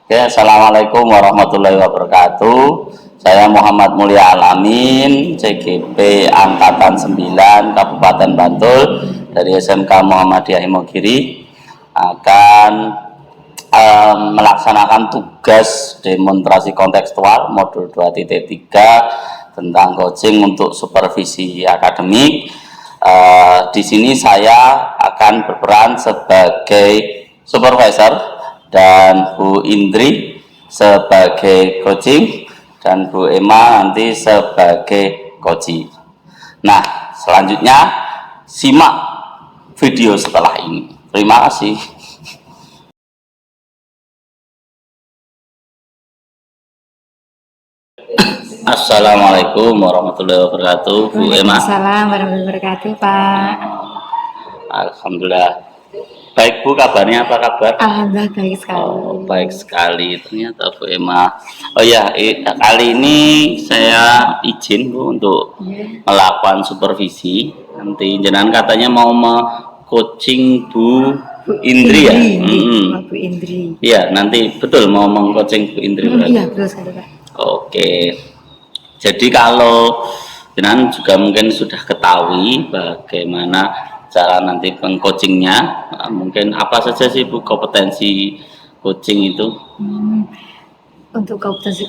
Oke, assalamualaikum warahmatullahi wabarakatuh. Saya Muhammad Mulia Alamin, CGP Angkatan 9 Kabupaten Bantul dari SMK Muhammadiyah Imogiri akan melaksanakan tugas demonstrasi kontekstual modul 2.3 tentang coaching untuk supervisi akademik. Di sini saya akan berperan sebagai supervisor dan Bu Indri sebagai coaching dan Bu Emma nanti sebagai coaching. Nah, selanjutnya simak video setelah ini. Terima kasih. Assalamualaikum warahmatullahi wabarakatuh, Bu Emma. Waalaikumsalam warahmatullahi wabarakatuh, Pak. Alhamdulillah. Baik Bu, kabarnya apa kabar? Alhamdulillah baik sekali. Oh, baik sekali ternyata Bu Emma. Oh ya, kali ini saya izin Bu untuk melakukan supervisi. Nanti jenengan katanya mau coaching Bu Indri ya? Bu Indri. Iya, nanti betul mau meng-coaching Bu Indri berarti. Iya, betul sekali, Pak. Oke. Jadi kalau jenengan juga mungkin sudah ketahui bagaimana cara nanti peng-coachingnya, mungkin apa saja sih Bu kompetensi coaching itu? Untuk kompetensi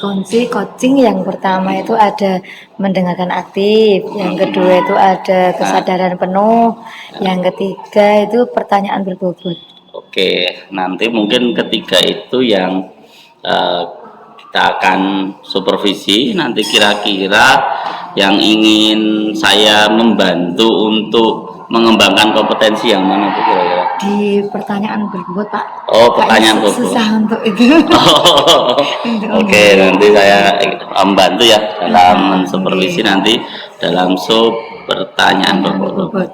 coaching yang pertama itu ada mendengarkan aktif, yang kedua itu ada kesadaran penuh, yang ketiga itu pertanyaan berbobot. Oke, nanti mungkin ketiga itu yang kita akan supervisi. Nanti kira-kira yang ingin saya membantu untuk mengembangkan kompetensi yang mana Bu kira-kira? Di pertanyaan berbobot, Pak. Oh, pertanyaan berbobot. Susah untuk itu. Oke, nanti saya membantu ya dalam mensupervisi nanti dalam sub pertanyaan berbobot.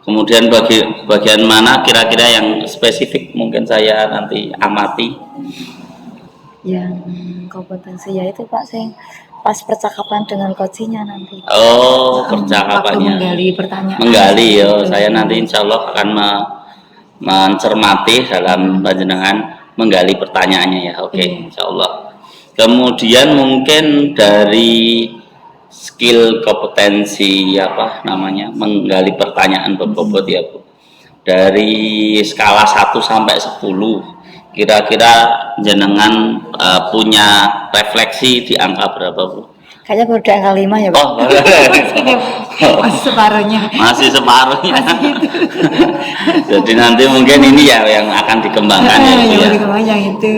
Kemudian bagian mana kira-kira yang spesifik mungkin saya nanti amati? Yang kompetensi ya itu Pak, saya pas percakapan dengan coachnya nanti. Oh, percakapannya. Menggali pertanyaan. Menggali ya, saya nanti insya Allah akan mencermati dalam panjenengan menggali pertanyaannya ya. Oke, insya Allah. Kemudian mungkin dari skill kompetensi apa namanya menggali pertanyaan berbobot ya Bu. Dari skala 1 sampai 10 kira-kira jenengan punya refleksi di angka berapa Bu? Kayaknya baru di angka 5 ya Pak. Oh, masih separuhnya. Masih separuhnya. Jadi nanti mungkin ini ya yang akan dikembangkan ya Bu ya. Yang itu.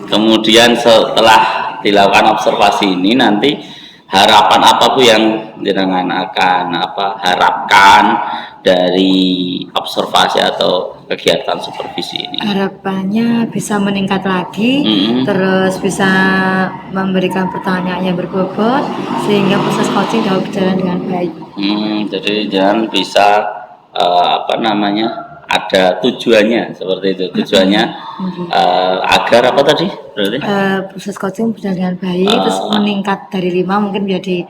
Kemudian setelah dilakukan observasi ini nanti harapan apa Bu yang jenengan akan harapkan dari observasi atau kegiatan supervisi ini? Harapannya bisa meningkat lagi, terus bisa memberikan pertanyaan yang berbobot sehingga proses coaching dapat berjalan dengan baik. Jadi jangan bisa ada tujuannya seperti itu. Tujuannya agar apa tadi? Berarti? Proses coaching berjalan dengan baik, terus meningkat dari 5 mungkin menjadi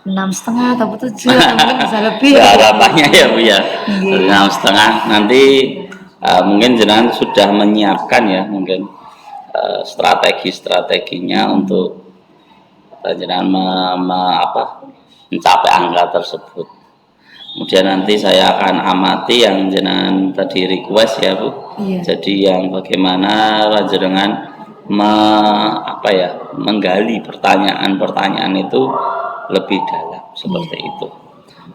6,5 atau 7 atau mungkin bisa lebih. Harapannya ya Bu ya. 6,5 nanti mungkin jenengan sudah menyiapkan ya mungkin strategi-strateginya untuk jenengan mencapai angka tersebut. Kemudian nanti saya akan amati yang jenengan tadi request ya Bu. Iya. Jadi yang bagaimana jenengan menggali pertanyaan-pertanyaan itu lebih dalam seperti itu.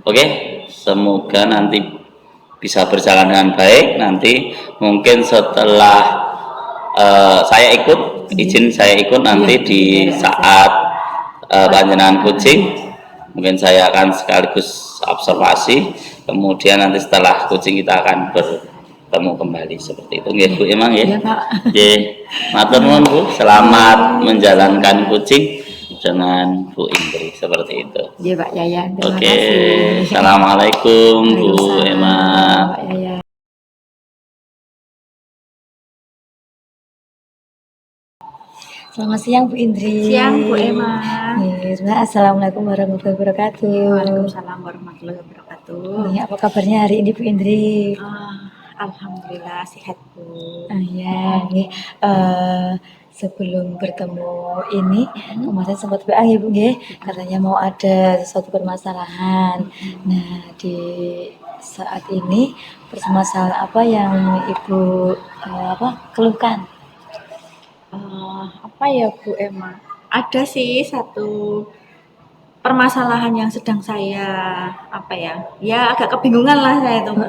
Oke, semoga nanti bisa berjalan dengan baik. Nanti mungkin setelah saya ikut, izin saya ikut nanti di saat panjenengan coaching, mungkin saya akan sekaligus observasi. Kemudian nanti setelah coaching kita akan bertemu kembali seperti itu. Nggih Bu Emang ya. Nggih. Matur nuwun Bu, selamat menjalankan coaching dengan Bu Indri seperti itu. Iya Pak Yayan. Oke, assalamualaikum Bu Emma. Pak Yayan. Selamat siang Bu Indri. Siang Bu Emma. Assalamualaikum warahmatullahi wabarakatuh. Waalaikumsalam warahmatullahi wabarakatuh. Apa kabarnya hari ini Bu Indri? Alhamdulillah sehat Bu. Ya, nggih. Sebelum bertemu ini, kemarin sempat WA ya Bu nggih, katanya mau ada suatu permasalahan. Nah, di saat ini permasalahan apa yang Ibu keluhkan? Apa ya Bu Emma? Ada sih satu permasalahan yang sedang saya agak kebingungan lah saya itu Bu.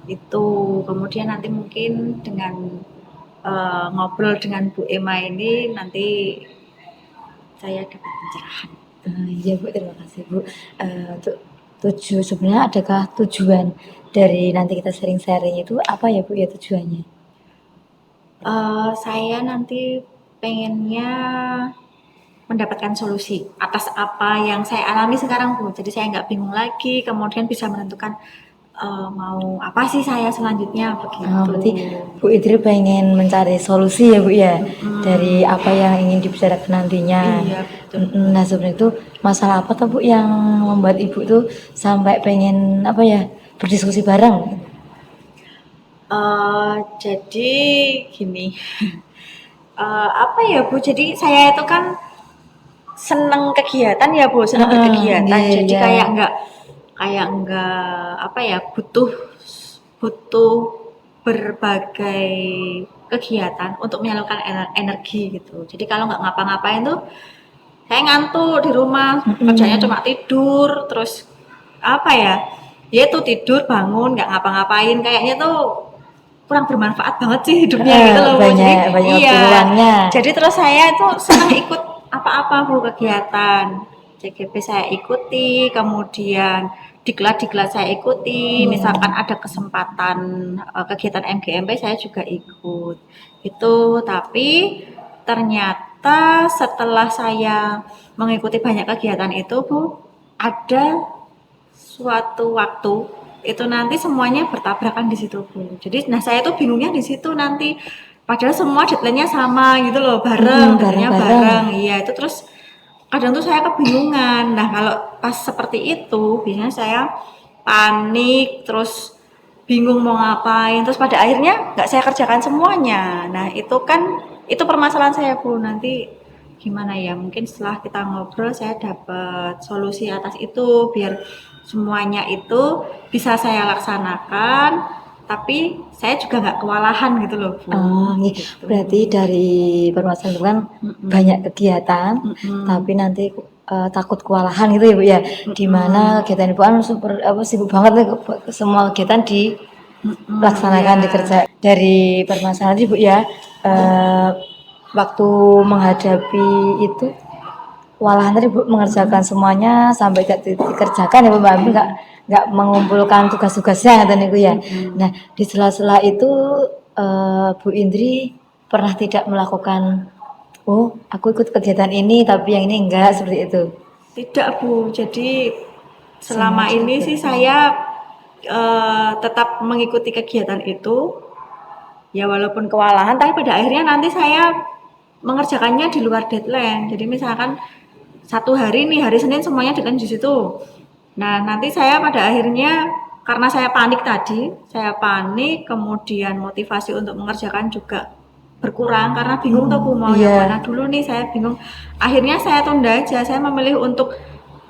Itu kemudian nanti mungkin dengan ngobrol dengan Bu Emma ini nanti saya dapat pencerahan. Ya Bu, terima kasih Bu. Untuk sebenarnya adakah tujuan dari nanti kita sharing-sharing itu apa ya Bu ya tujuannya? Saya nanti pengennya mendapatkan solusi atas apa yang saya alami sekarang Bu. Jadi saya nggak bingung lagi, kemudian bisa menentukan mau apa sih saya selanjutnya begitu. Berarti Bu Idri pengen mencari solusi ya Bu ya dari apa yang ingin dibicarakan nantinya. Iya betul. Nah sebenarnya itu masalah apa tuh Bu yang membuat Ibu tuh sampai pengen berdiskusi bareng? Jadi gini, apa ya Bu? Jadi saya itu kan seneng kegiatan ya Bu, seneng berkegiatan. Iya, Jadi iya. kayak enggak butuh berbagai kegiatan untuk menyalurkan energi gitu. Jadi kalau nggak ngapa-ngapain tuh saya ngantuk di rumah, kerjanya cuma tidur, terus ya itu tidur bangun nggak ngapa-ngapain, kayaknya tuh kurang bermanfaat banget sih hidupnya gitu loh Bu. Banyak waktu luangnya. Jadi terus saya itu senang ikut apa-apa Bu kegiatan. CGP saya ikuti, kemudian diklat-diklat saya ikuti, misalkan ada kesempatan kegiatan MGMP saya juga ikut. Itu tapi ternyata setelah saya mengikuti banyak kegiatan itu Bu, ada suatu waktu itu nanti semuanya bertabrakan di situ Bu. Jadi saya tuh bingungnya di situ nanti padahal semua deadline-nya sama gitu loh, bareng. Iya, itu terus kadang tuh saya kebingungan. Nah, kalau pas seperti itu biasanya saya panik terus bingung mau ngapain, terus pada akhirnya nggak saya kerjakan semuanya. Nah, itu permasalahan saya Bu. Nanti gimana ya, mungkin setelah kita ngobrol saya dapat solusi atas itu biar semuanya itu bisa saya laksanakan, tapi saya juga nggak kewalahan gitu loh Bu. Gitu. Berarti dari permasalahan itu kan banyak kegiatan, tapi nanti takut kewalahan gitu ya Bu ya. Dimana kegiatan Ibu kan sibuk banget nih, semua kegiatan dilaksanakan dikerja. Dari permasalahan Ibu ya, waktu menghadapi itu kewalahan tadi Bu mengerjakan semuanya sampai dikerjakan ya Bu, nggak mengumpulkan tugas-tugasnya dan itu ya. Nah di sela-sela itu Bu Indri pernah tidak melakukan aku ikut kegiatan ini tapi yang ini enggak seperti itu? Tidak Bu, jadi selama ini sih saya tetap mengikuti kegiatan itu ya walaupun kewalahan, tapi pada akhirnya nanti saya mengerjakannya di luar deadline. Jadi misalkan satu hari nih, hari Senin semuanya deadline di situ. Nah nanti saya pada akhirnya karena saya panik tadi, kemudian motivasi untuk mengerjakan juga berkurang karena bingung tuh Bu mau yang mana dulu nih, saya bingung. Akhirnya saya tunda aja, saya memilih untuk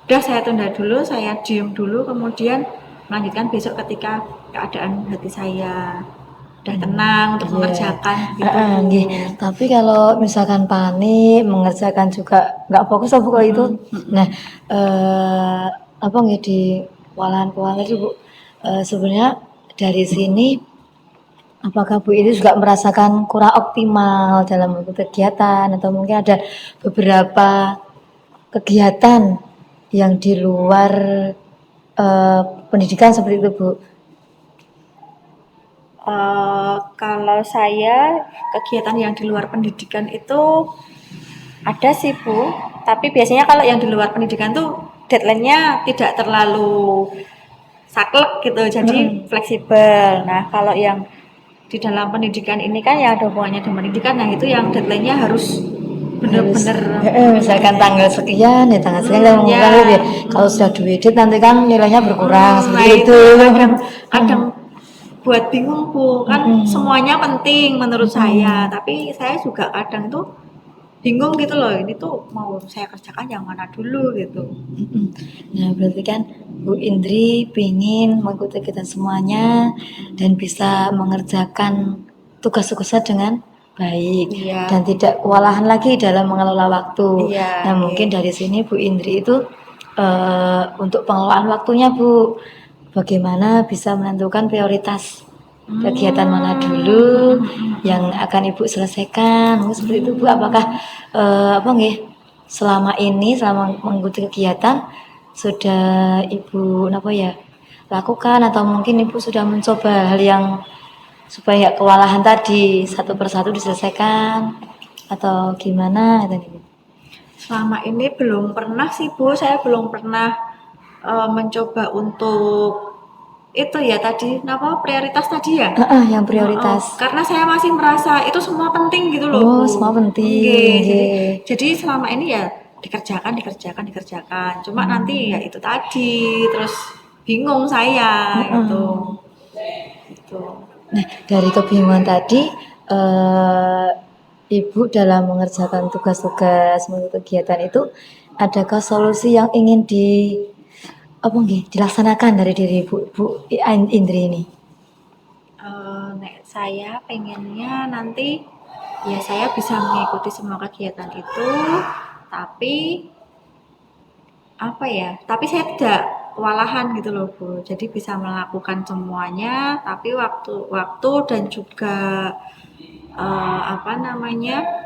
saya tunda dulu, saya diem dulu, kemudian melanjutkan besok ketika keadaan hati saya udah tenang untuk mengerjakan gitu. Tapi kalau misalkan panik mengerjakan juga nggak fokus Bu kalau itu. Nah di kewalahan itu Bu, sebenarnya dari sini apakah Bu ini juga merasakan kurang optimal dalam kegiatan atau mungkin ada beberapa kegiatan yang di luar pendidikan seperti itu Bu? Kalau saya kegiatan yang di luar pendidikan itu ada sih Bu, tapi biasanya kalau yang di luar pendidikan tuh deadline-nya tidak terlalu saklek gitu, jadi fleksibel. Nah kalau yang di dalam pendidikan ini kan ya ada hubungannya dengan pendidikan, nah itu yang deadline-nya harus bener-bener misalkan tanggal sekian ya tanggal sekian kalau sudah duit nanti kan nilainya berkurang seperti itu. Kadang buat bingung Bu, kan semuanya penting menurut saya, tapi saya juga kadang tuh bingung gitu loh, ini tuh mau saya kerjakan yang mana dulu gitu. Nah, berarti kan Bu Indri ingin mengikuti kita semuanya dan bisa mengerjakan tugas-tugasnya dengan baik Iya. dan tidak kewalahan lagi dalam mengelola waktu. Iya, Nah, mungkin iya. dari sini Bu Indri itu untuk pengelolaan waktunya Bu, bagaimana bisa menentukan prioritas kegiatan mana dulu yang akan Ibu selesaikan. Mungkin seperti itu Bu. Apakah apa nggih, selama ini selama mengikuti kegiatan sudah Ibu apa ya lakukan atau mungkin Ibu sudah mencoba hal yang supaya nggak kewalahan tadi satu persatu diselesaikan atau gimana tadi? Selama ini belum pernah sih Bu, saya belum pernah mencoba untuk itu ya tadi, apa prioritas tadi ya? Yang prioritas. Karena saya masih merasa itu semua penting gitu loh Oh, Bu. semua penting. Nggih, Nggih. jadi selama ini ya dikerjakan. Cuma nanti ya itu tadi, terus bingung saya gitu. Gitu. Nah, dari kebingungan tadi, Ibu dalam mengerjakan tugas-tugas mengikuti kegiatan itu, adakah solusi yang ingin apa nggih, dilaksanakan dari diri Bu Indri ini? Nek saya pengennya nanti ya saya bisa mengikuti semua kegiatan itu, tapi apa ya? Tapi saya tidak kewalahan gitu loh Bu. Jadi bisa melakukan semuanya, tapi waktu dan juga apa namanya?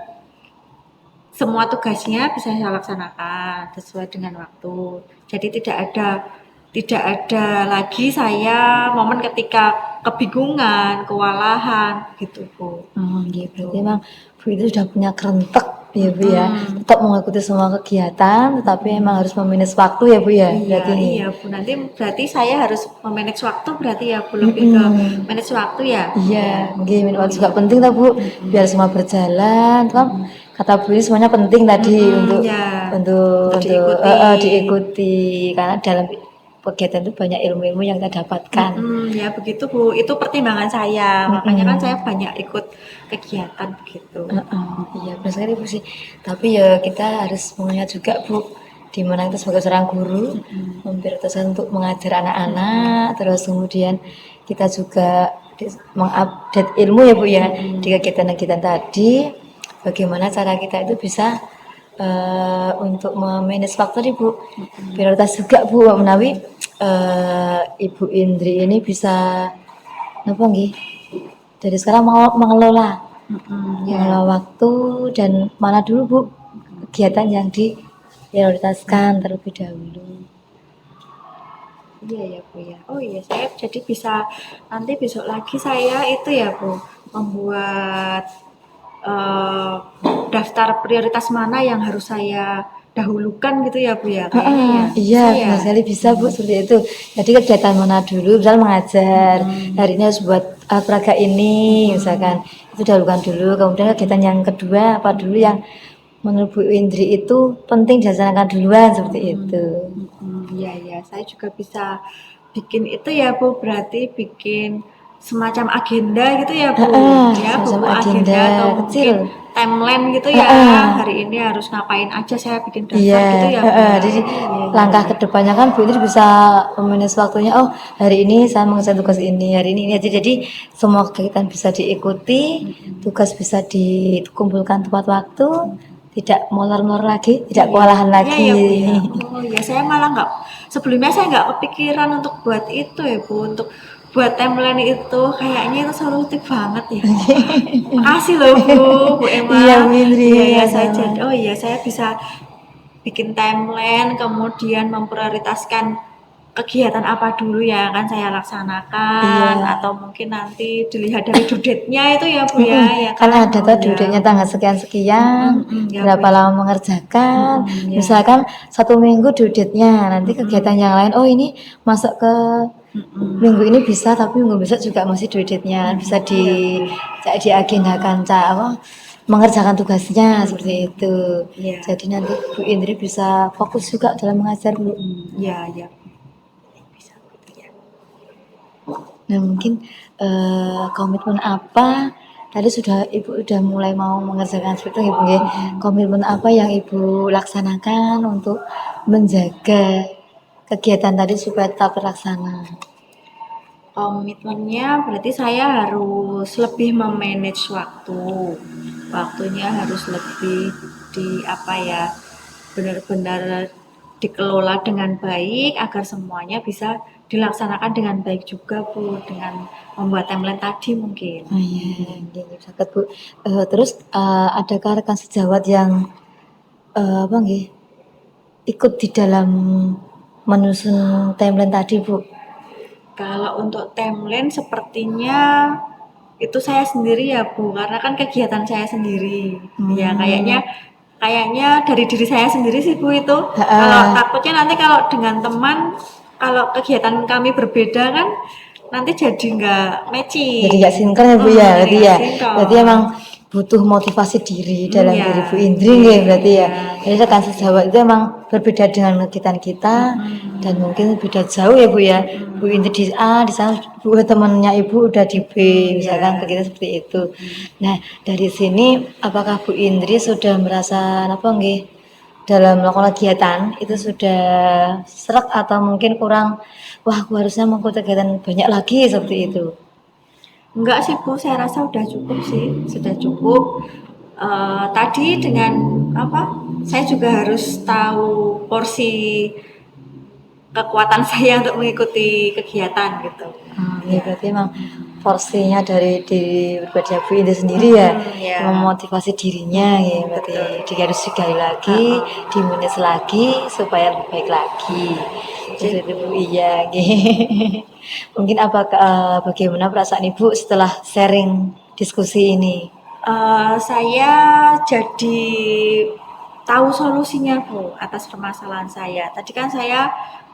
Semua tugasnya bisa saya laksanakan sesuai dengan waktu. Jadi tidak ada lagi saya momen ketika kebingungan, kewalahan gitu Bu. Oh, nggih, berarti memang Bu itu sudah punya kerentek ya Bu ya, tetap mengikuti semua kegiatan, tetapi emang harus memanage waktu ya Bu ya, berarti ini. Iya Bu, nanti berarti saya harus memanage waktu berarti ya Bu, lebih ke manage waktu ya. Iya, nggih, minum waktu juga penting tau Bu, biar semua berjalan, kan kata Bu ini semuanya penting tadi untuk Iya. untuk Diikuti. diikuti karena dalam kegiatan itu banyak ilmu-ilmu yang kita dapatkan. Ya begitu Bu, itu pertimbangan saya. Makanya kan saya banyak ikut kegiatan begitu. Iya, benar sekali Bu sih. Tapi ya kita harus mengingat juga Bu, di mana kita sebagai seorang guru memprioritaskan untuk mengajar anak-anak, terus kemudian kita juga mengupdate ilmu ya Bu ya di kegiatan-kegiatan tadi. Bagaimana cara kita itu bisa untuk memanage waktu nih Bu, prioritas juga Bu menawi Ibu Indri ini bisa apa nggih dari sekarang mau mengelola waktu dan mana dulu Bu kegiatan yang diprioritaskan terlebih dahulu. Iya ya Bu ya. Oh iya, saya jadi bisa nanti besok lagi saya itu ya Bu, membuat daftar prioritas mana yang harus saya dahulukan gitu ya Bu ya, kayaknya ya. Iya, Bisa ya? benar sekali bisa Bu seperti itu. Jadi kegiatan mana dulu, misal mengajar, hari ini harus buat peraga ini, misalkan itu dahulukan dulu. Kemudian kegiatan yang kedua apa dulu yang menurut Bu Indri itu penting dilaksanakan duluan seperti itu. Iya ya, saya juga bisa bikin itu ya Bu, berarti bikin semacam agenda gitu ya Bu, ya semacam buku agenda atau kecil. mungkin timeline gitu ya, hari ini harus ngapain aja saya bikin daftar Iya, gitu ya Bu. Ya? jadi langkah kedepannya kan Bu Indri bisa memanage waktunya. Oh, hari ini saya mengerjakan tugas ini, hari ini aja. Jadi semua kegiatan bisa diikuti, tugas bisa dikumpulkan tepat waktu, tidak molor-molor lagi, tidak kewalahan lagi. Iya ya Bu ya. Oh ya, saya malah sebelumnya saya nggak kepikiran untuk buat itu ya Bu, untuk buat timeline itu kayaknya itu solutif banget ya. Makasih loh Bu Emma. Iya, Bu Indri. Iya, saya bisa bikin timeline, kemudian memprioritaskan kegiatan apa dulu yang akan saya laksanakan, atau mungkin nanti dilihat dari due date-nya itu ya Bu ya Kan kan. ada tuh duduknya tanggal sekian-sekian, Ya, berapa Bu, ya. lama mengerjakan. Misalkan 1 minggu due date-nya, nanti kegiatan yang lain, oh ini masuk ke minggu ini bisa, tapi minggu besok juga masih due date-nya, bisa diagendakan apa mengerjakan tugasnya seperti itu. Iya. Jadi nanti Bu Indri bisa fokus juga dalam mengajar Bu. Iya, ya. Bisa gitu ya. Nah mungkin komitmen apa tadi sudah Ibu udah mulai mau mengerjakan seperti itu Ibu nggih. Komitmen apa yang Ibu laksanakan untuk menjaga kegiatan tadi supaya tetap terlaksana? Komitmennya berarti saya harus lebih memanage waktu. Waktunya harus lebih di apa ya, benar-benar dikelola dengan baik agar semuanya bisa dilaksanakan dengan baik juga Bu, dengan membuat timeline tadi mungkin. Oh iya, nggih nggih saged Bu. Terus adakah rekan sejawat yang apa nggih ikut di dalam menyusun timeline tadi Bu? Kalau untuk timeline sepertinya itu saya sendiri ya Bu, karena kan kegiatan saya sendiri. Ya kayaknya kayaknya dari diri saya sendiri sih Bu itu. Kalau takutnya nanti kalau dengan teman, kalau kegiatan kami berbeda kan nanti jadi nggak matching. Jadi nggak sinkron ya Bu ya, Jadi berarti nggak ya. sinkron. Berarti emang butuh motivasi diri dalam Iya. diri Bu Indri nggih berarti ya. Jadi rekan sejawat itu emang berbeda dengan kegiatan kita dan mungkin beda jauh ya Bu ya. Bu Indri di A, di sana Bu temannya Ibu udah di B, misalkan kita seperti itu. Nah, dari sini apakah Bu Indri sudah merasa apa nggih dalam melakukan kegiatan itu sudah serak atau mungkin kurang wah aku harusnya mengikuti kegiatan banyak lagi seperti itu. Enggak sih Bu, saya rasa udah cukup sih, sudah cukup. Tadi dengan apa? Saya juga harus tahu porsi kekuatan saya untuk mengikuti kegiatan gitu. Ya berarti emang porsinya dari diri pribadi Bu Indri sendiri ya, Iya. memotivasi dirinya ya berarti dia harus digali lagi, dimanage lagi supaya lebih baik lagi. Jadi itu Bu iya nggih. Mungkin bagaimana perasaan Ibu setelah sharing diskusi ini? Saya jadi tahu solusinya Bu atas permasalahan saya. Tadi kan saya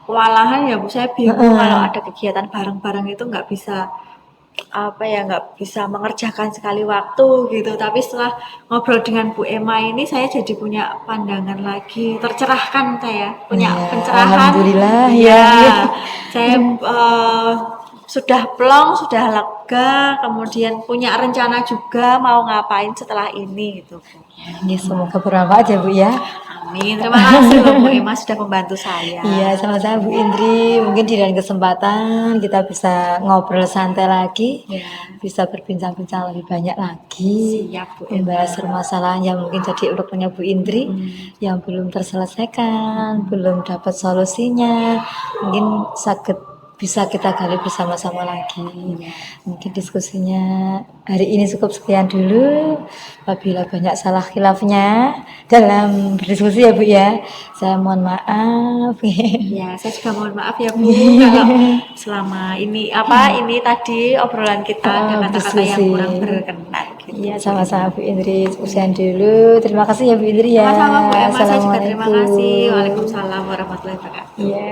kewalahan ya Bu, saya bingung kalau ada kegiatan bareng-bareng itu nggak bisa apa ya, nggak bisa mengerjakan sekali waktu gitu. Tapi setelah ngobrol dengan Bu Emma ini saya jadi punya pandangan lagi, tercerahkan saya, punya Iya, pencerahan. alhamdulillah Iya, ya. saya sudah plong, sudah lega, kemudian punya rencana juga mau ngapain setelah ini gitu. Ya, semoga bermanfaat ya Bu ya. Amin. Terima kasih loh Bu Emma sudah membantu saya. Iya, sama-sama Bu Indri. Mungkin di lain kesempatan kita bisa ngobrol santai lagi, Ya. bisa berbincang-bincang lebih banyak lagi, Siap Bu Emma. membahas permasalahan yang mungkin jadi urutnya Bu Indri yang belum terselesaikan, belum dapat solusinya. Mungkin bisa kita gali bersama-sama lagi. Mungkin diskusinya hari ini cukup sekian dulu. Apabila banyak salah khilafnya dalam berdiskusi ya Bu ya, saya mohon maaf. Ya, saya juga mohon maaf ya Bu kalau selama ini ini tadi obrolan kita ada kata-kata yang Diskusi. kurang berkenan gitu. Iya, sama-sama Bu Indri. Sekian dulu. Terima kasih ya Bu Indri ya. Sama-sama Bu Emma, saya juga terima kasih. Assalamualaikum. Waalaikumsalam warahmatullahi wabarakatuh. Iya.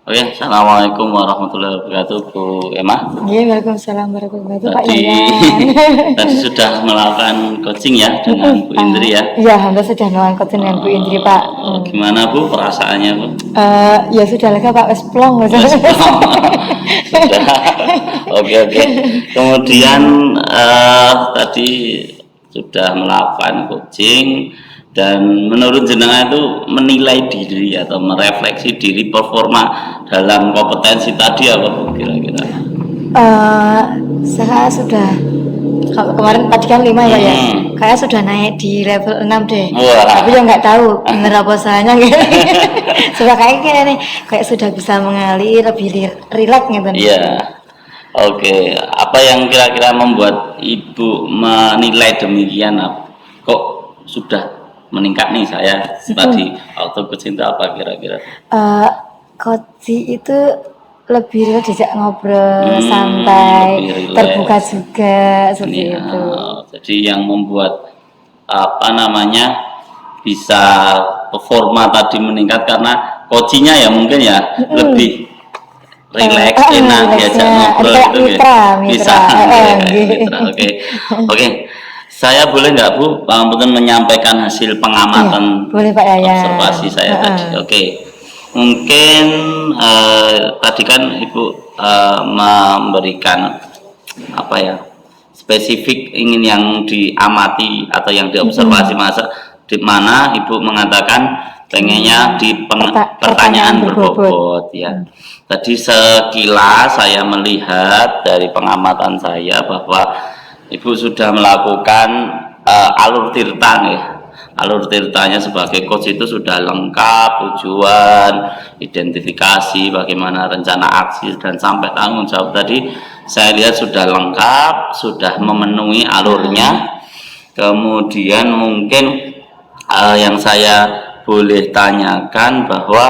Oke, assalamualaikum warahmatullahi wabarakatuh, Bu Emma. Iya, Waalaikumsalam warahmatullahi wabarakatuh Pak Tadi Yayan. tadi sudah melakukan coaching ya dengan Bu Indri ya. Iya, hampir sudah melakukan dengan Bu Indri Pak. Gimana Bu perasaannya Bu? Ya sudah lega Pak, wes plong. Sudah. Oke. Kemudian tadi sudah melakukan coaching dan menurut jenengan itu menilai diri atau merefleksi diri performa dalam kompetensi tadi apa Bu kira-kira? Saya sudah kalau kemarin tadi kan 5 ya, kayak sudah naik di level 6 deh. Wah. Tapi ya nggak tahu bener apa salahnya gitu. Sudah kayak sudah bisa mengalir lebih rileks gitu. Iya. Oke, apa yang kira-kira membuat Ibu menilai demikian? Kok sudah meningkat nih saya tadi waktu coaching itu apa kira-kira? Coaching itu lebih rileks, diajak ngobrol santai, lebih rileks. terbuka juga seperti Iya, itu. jadi yang membuat bisa performa tadi meningkat karena coachingnya ya mungkin ya lebih rileks, enak diajak ngobrol kayak gitu ya. mitra. Bisa. Mitra. Oke. Saya boleh nggak Bu, Pangapunten menyampaikan hasil pengamatan Boleh Pak Yayan. observasi saya tadi. Oke, mungkin tadi kan Ibu memberikan apa ya, spesifik ingin yang diamati atau yang diobservasi, masa di mana Ibu mengatakan pengennya di pertanyaan berbobot ya. Tadi sekilas saya melihat dari pengamatan saya bahwa Ibu sudah melakukan alur tirta ya. Alur tirtanya sebagai coach itu sudah lengkap, tujuan, identifikasi, bagaimana rencana aksi, dan sampai tanggung jawab tadi saya lihat sudah lengkap, sudah memenuhi alurnya. Kemudian mungkin yang saya boleh tanyakan bahwa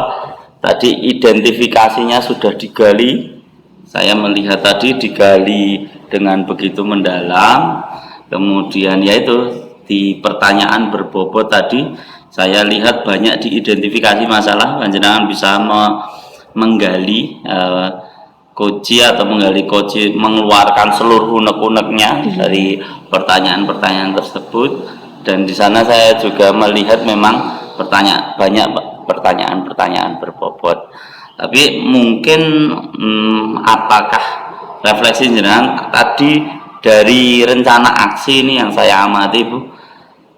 tadi identifikasinya sudah digali. Saya melihat tadi digali dengan begitu mendalam. Kemudian yaitu di pertanyaan berbobot tadi saya lihat banyak diidentifikasi masalah. Panjenengan bisa menggali koji atau menggali koji, mengeluarkan seluruh unek-uneknya dari pertanyaan-pertanyaan tersebut. Dan di sana saya juga melihat memang banyak pertanyaan-pertanyaan berbobot. Tapi mungkin apakah refleksi jenengan tadi dari rencana aksi ini yang saya amati Bu,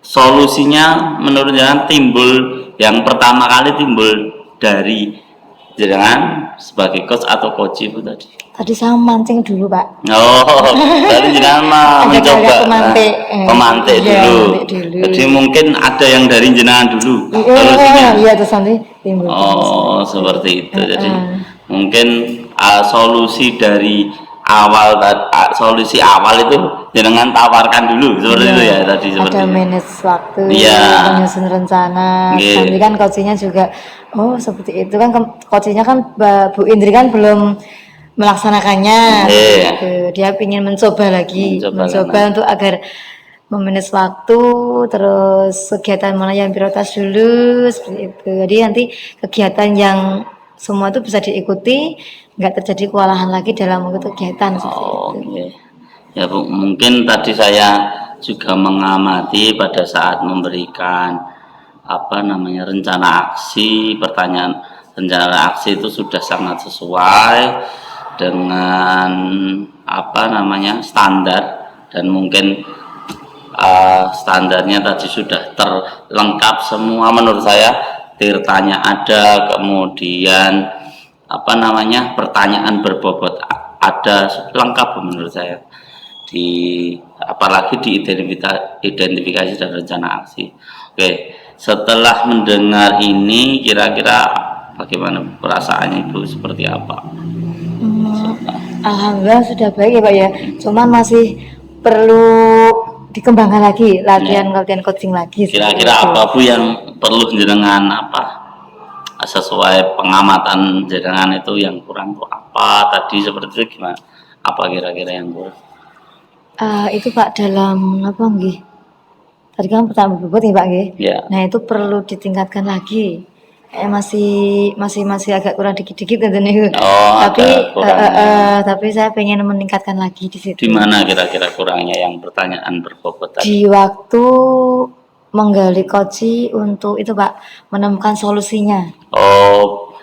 solusinya menurut jenengan timbul yang pertama kali timbul dari jenengan sebagai coach atau coach Bu tadi? Tadi saya mancing dulu Pak. Oh, tadi jenengan mencoba pemantik dulu. Jadi mungkin ada yang dari jenengan dulu solusinya. Iya, terus nanti timbul. Oh, seperti itu. Jadi mungkin solusi dari awal, solusi awal itu jenengan tawarkan dulu seperti itu ya tadi, seperti ada itu. manage waktu, menyusun rencana. Nanti kan coachingnya juga seperti itu kan, coachingnya kan Bu Indri kan belum melaksanakannya, gitu. Dia ingin mencoba lagi, mencoba untuk agar memanage waktu, terus kegiatan mana yang prioritas dulu, seperti itu. Jadi nanti kegiatan yang semua itu bisa diikuti, nggak terjadi kewalahan lagi dalam kegiatan. Ya Bu, mungkin tadi saya juga mengamati pada saat memberikan rencana aksi, pertanyaan rencana aksi itu sudah sangat sesuai dengan standar, dan mungkin standarnya tadi sudah terlengkap semua menurut saya. Tirtanya ada, kemudian pertanyaan berbobot ada, lengkap menurut saya, apalagi di identifikasi dan rencana aksi. Oke, setelah mendengar ini kira-kira bagaimana perasaannya Ibu, seperti apa? Alhamdulillah sudah baik ya Pak ya, cuman masih perlu dikembangkan lagi, latihan coaching lagi. Kira-kira apa Bu yang perlu jenengan sesuai pengamatan jenengan itu yang kurang tuh apa tadi, seperti itu gimana? Apa kira-kira yang kurang? Itu Pak dalam tadi kan pertanyaan berbobot nih Pak ya. Nah itu perlu ditingkatkan lagi. Masih agak kurang dikit-dikit tentunya. Tapi saya pengen meningkatkan lagi di situ. Di mana kira-kira kurangnya yang pertanyaan berbobot tadi? Di waktu menggali koji untuk itu Pak, menemukan solusinya.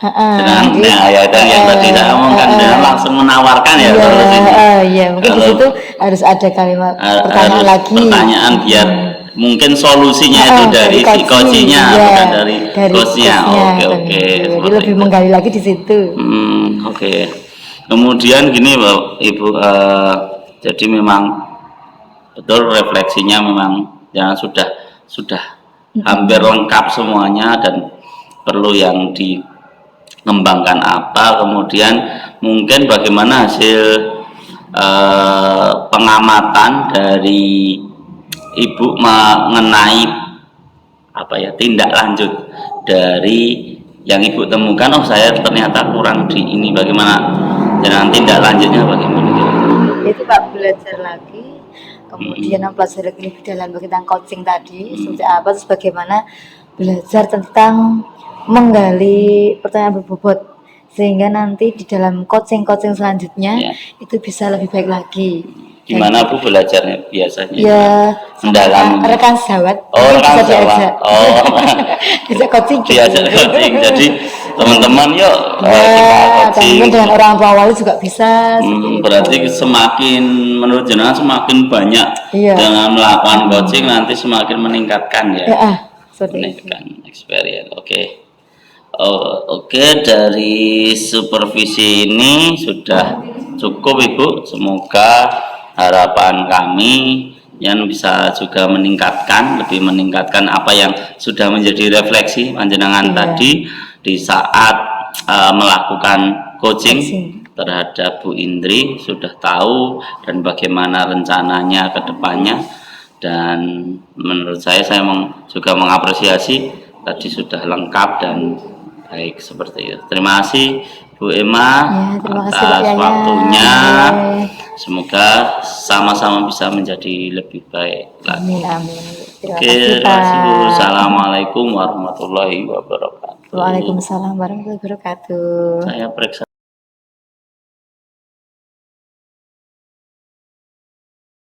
Yang tadi saya omongkan, langsung menawarkan ya solusinya. Mungkin di situ harus ada kalimat pertanyaan lagi. Pertanyaan biar mungkin solusinya itu dari si coachnya, bukan dari coachnya. Oke. Jadi lebih menggali lagi di situ. Oke. Kemudian gini Ibu, jadi memang betul refleksinya memang yang sudah hampir lengkap semuanya, dan perlu yang dikembangkan apa. Kemudian mungkin bagaimana hasil pengamatan dari Ibu mengenai tindak lanjut dari yang Ibu temukan. Saya ternyata kurang di ini, bagaimana jangan tindak lanjutnya bagaimana? Itu Pak, belajar lagi, kemudian mempelajari lebih dalam tentang coaching tadi seperti apa, terus bagaimana belajar tentang menggali pertanyaan berbobot, sehingga nanti di dalam coaching selanjutnya itu bisa lebih baik lagi. Gimana Bu belajarnya biasanya? Ya, Mendalami. rekan sejawat. Oh, rekan Bisa sejawat. diajak. Oh. Diajak coaching. Diajak coaching. Jadi teman-teman yuk kita Ya, coaching. teman dengan orang tua wali juga bisa. seperti Berarti itu. semakin menurut jenengan semakin banyak Iya. dengan melakukan coaching nanti semakin meningkatkan ya. Ya, seperti itu. Meningkatkan experience. Oke. Oh, oke, dari supervisi ini sudah cukup Ibu. Semoga harapan kami yang bisa juga lebih meningkatkan apa yang sudah menjadi refleksi panjenengan Iya. tadi di saat melakukan coaching Coaching. terhadap Bu Indri, sudah tahu dan bagaimana rencananya ke depannya. Dan menurut saya juga mengapresiasi tadi sudah lengkap dan baik seperti itu. Terima kasih Bu Emma Ya, terima kasih Pak atas Yayan. waktunya. Ya. Semoga sama-sama bisa menjadi lebih baik lagi. Amin, amin. Terima Oke, kasih terima kasih Bu. Pak. Assalamualaikum warahmatullahi wabarakatuh. Waalaikumsalam warahmatullahi wabarakatuh. Saya periksa